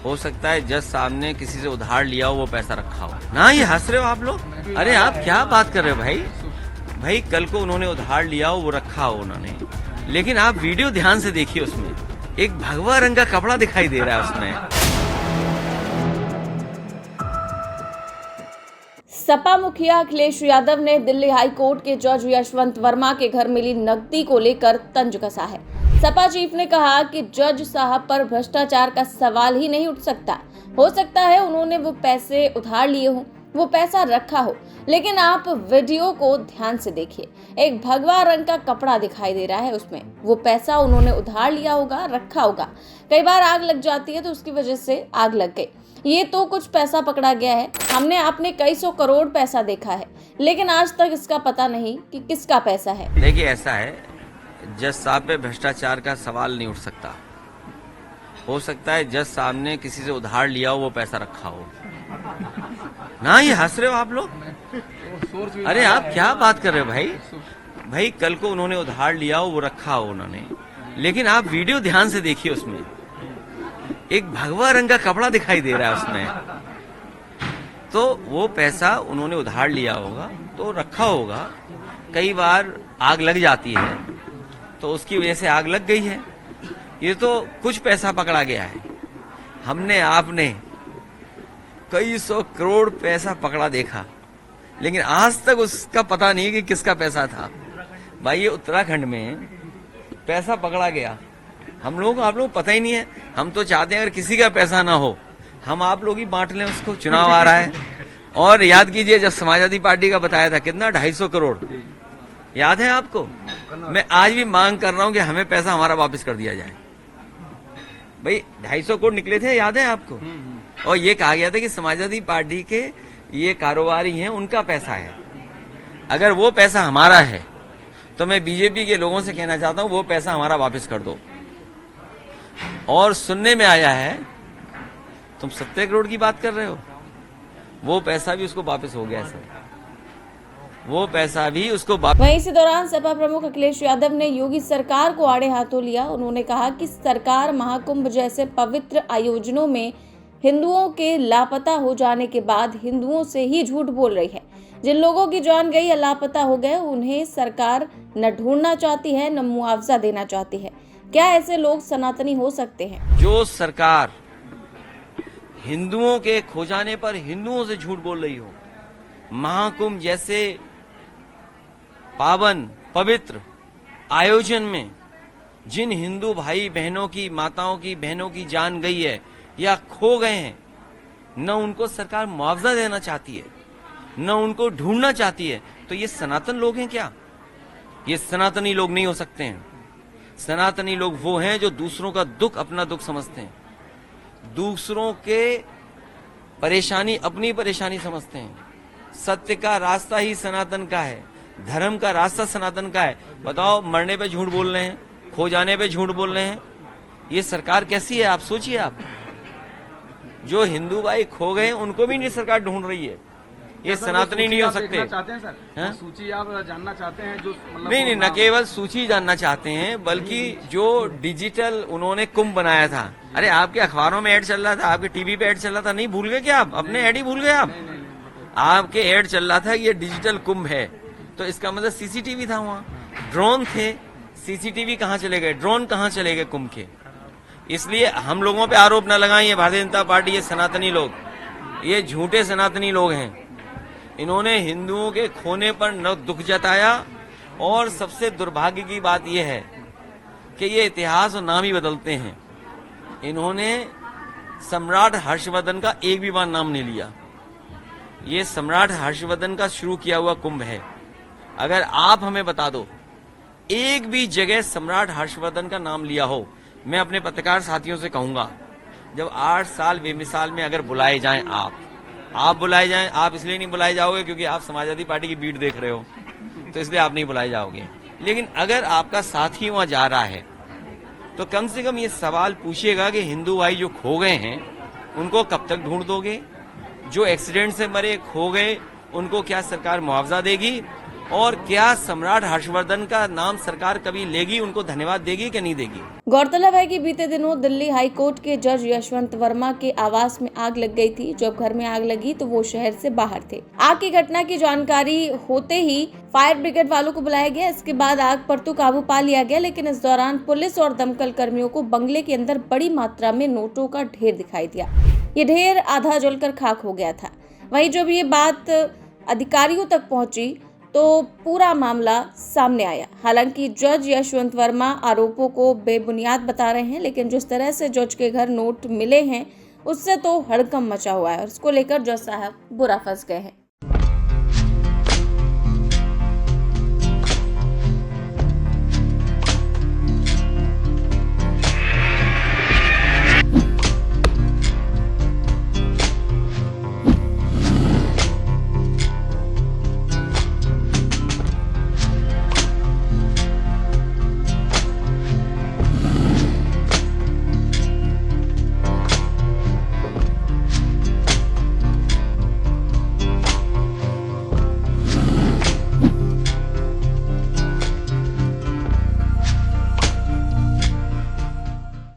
हो सकता है जज साहब ने किसी से उधार लिया हो, वो पैसा रखा हो ना। ये हंस रहे हो आप लोग? अरे आप क्या बात कर रहे हो भाई? भाई कल को उन्होंने उधार लिया हो, वो रखा हो उन्होंने, लेकिन आप वीडियो ध्यान से देखिए, उसमें एक भगवा रंग का कपड़ा दिखाई दे रहा है उसमें। सपा मुखिया अखिलेश यादव ने दिल्ली हाई कोर्ट के जज यशवंत वर्मा के घर मिली नकदी को लेकर तंज कसा है। सपा चीफ ने कहा कि जज साहब पर भ्रष्टाचार का सवाल ही नहीं उठ सकता। हो सकता है उन्होंने वो पैसे उधार लिए हों, वो पैसा रखा हो, लेकिन आप वीडियो को ध्यान से देखिए, एक भगवा रंग का कपड़ा दिखाई दे रहा है उसमें। वो पैसा उन्होंने उधार लिया होगा, रखा होगा। कई बार आग लग जाती है तो उसकी वजह से आग लग गई। ये तो कुछ पैसा पकड़ा गया है, हमने आपने कई सौ करोड़ पैसा देखा है, लेकिन आज तक इसका पता नहीं कि किसका पैसा है। देखिए ऐसा है, जज साहब पे भ्रष्टाचार का सवाल नहीं उठ सकता। हो सकता है जज साहब ने किसी से उधार लिया हो, वो पैसा रखा हो ना। ये हंस रहे हो आप लोग? अरे आप क्या बात कर रहे हो भाई? भाई कल को उन्होंने उधार लिया हो, वो रखा हो उन्होंने, लेकिन आप वीडियो ध्यान से देखिए, उसमें एक भगवा रंग का कपड़ा दिखाई दे रहा है उसमें। तो वो पैसा उन्होंने उधार लिया होगा तो रखा होगा। कई बार आग लग जाती है तो उसकी वजह से आग लग गई है। ये तो कुछ पैसा पकड़ा गया है, हमने आपने कई सौ करोड़ पैसा पकड़ा देखा, लेकिन आज तक उसका पता नहीं कि किसका पैसा था। भाई ये उत्तराखंड में पैसा पकड़ा गया, हम लोगों को आप लोग पता ही नहीं है। हम तो चाहते हैं अगर किसी का पैसा ना हो, हम आप लोग ही बांट लें उसको। चुनाव आ रहा है, और याद कीजिए जब समाजवादी पार्टी का बताया था कितना 250 करोड़, याद है आपको? मैं आज भी मांग कर रहा हूं कि हमें पैसा हमारा वापस कर दिया जाए। भाई 250 करोड़ निकले थे, याद है आपको? और ये कहा गया था कि समाजवादी पार्टी के ये कारोबारी हैं, उनका पैसा है। अगर वो पैसा हमारा है तो मैं बीजेपी के लोगों से कहना चाहता हूं वो पैसा हमारा वापस कर दो। और सुनने में आया है तुम 70 करोड़ की बात कर रहे हो, वो पैसा भी उसको वापस हो गया सर, वो पैसा भी उसको वहीं इसी दौरान सपा प्रमुख अखिलेश यादव ने योगी सरकार को आड़े हाथों लिया। उन्होंने कहा कि सरकार महाकुंभ जैसे पवित्र आयोजनों में हिंदुओं के लापता हो जाने के बाद हिंदुओं से ही झूठ बोल रही है। जिन लोगों की जान गई या लापता हो गए उन्हें सरकार न ढूंढना चाहती है न मुआवजा देना चाहती है। क्या ऐसे लोग सनातनी हो सकते हैं? जो सरकार हिंदुओं के खो जाने पर हिंदुओं से झूठ बोल रही हो, महाकुंभ जैसे पावन पवित्र आयोजन में जिन हिंदू भाई बहनों की, माताओं की, बहनों की जान गई है या खो गए हैं, न उनको सरकार मुआवजा देना चाहती है, न उनको ढूंढना चाहती है, तो ये सनातन लोग हैं क्या? ये सनातनी लोग नहीं हो सकते हैं। सनातनी लोग वो हैं जो दूसरों का दुख अपना दुख समझते हैं, दूसरों के परेशानी अपनी परेशानी समझते हैं। सत्य का रास्ता ही सनातन का है, धर्म का रास्ता सनातन का है। बताओ, मरने पे झूठ बोल रहे हैं, खो जाने पे झूठ बोल रहे हैं, ये सरकार कैसी है? आप सोचिए। आप जो हिंदू भाई खो गए उनको भी नहीं सरकार ढूंढ रही है, ये सनातनी नहीं हो सकते। चाहते हैं सर, सूची आप जानना चाहते हैं? जो नहीं, न केवल सूची जानना चाहते हैं, बल्कि जो डिजिटल उन्होंने कुंभ बनाया था। अरे आपके अखबारों में ऐड चल रहा था, आपके टीवी पे ऐड चल रहा था, नहीं भूल गए क्या आप? अपने ऐड ही भूल गए आप? आपके ऐड चल रहा था ये डिजिटल कुंभ है, तो इसका मतलब सीसीटीवी था वहाँ, ड्रोन थे। सीसीटीवी कहाँ चले गए? ड्रोन कहाँ चले गए कुंभ के? इसलिए हम लोगों पे आरोप न लगाएं, ये भारतीय जनता पार्टी, ये सनातनी लोग, ये झूठे सनातनी लोग हैं। इन्होंने हिंदुओं के खोने पर न दुख जताया, और सबसे दुर्भाग्य की बात यह है कि ये इतिहास और नाम ही बदलते हैं। इन्होंने सम्राट हर्षवर्धन का एक भी बार नाम नहीं लिया। ये सम्राट हर्षवर्धन का शुरू किया हुआ कुंभ है। अगर आप हमें बता दो एक भी जगह सम्राट हर्षवर्धन का नाम लिया हो, मैं अपने पत्रकार साथियों से कहूंगा, जब 8 साल बेमिसाल में अगर बुलाए जाएं, आप बुलाए जाएं, आप इसलिए नहीं बुलाए जाओगे क्योंकि आप समाजवादी पार्टी की बीट देख रहे हो, तो इसलिए आप नहीं बुलाए जाओगे। लेकिन अगर आपका साथी वहां जा रहा है तो कम से कम ये सवाल पूछिएगा कि हिंदू भाई जो खो गए हैं उनको कब तक ढूंढ दोगे? जो एक्सीडेंट से मरे, खो गए, उनको क्या सरकार मुआवजा देगी? और क्या सम्राट हर्षवर्धन का नाम सरकार कभी लेगी, उनको धन्यवाद देगी कि नहीं देगी? गौरतलब है कि बीते दिनों दिल्ली हाई कोर्ट के जज यशवंत वर्मा के आवास में आग लग गई थी। जब घर में आग लगी तो वो शहर से बाहर थे। आग की घटना की जानकारी होते ही फायर ब्रिगेड वालों को बुलाया गया। इसके बाद आग पर तो काबू पा लिया गया, लेकिन इस दौरान पुलिस और दमकल कर्मियों को बंगले के अंदर बड़ी मात्रा में नोटों का ढेर दिखाई दिया। ये ढेर आधा जलकर खाक हो गया था। वहीं जब ये बात अधिकारियों तक पहुंची तो पूरा मामला सामने आया। हालांकि जज यशवंत वर्मा आरोपों को बेबुनियाद बता रहे हैं, लेकिन जिस तरह से जज के घर नोट मिले हैं उससे तो हड़कंप मचा हुआ है और इसको लेकर जज साहब बुरा फंस गए हैं।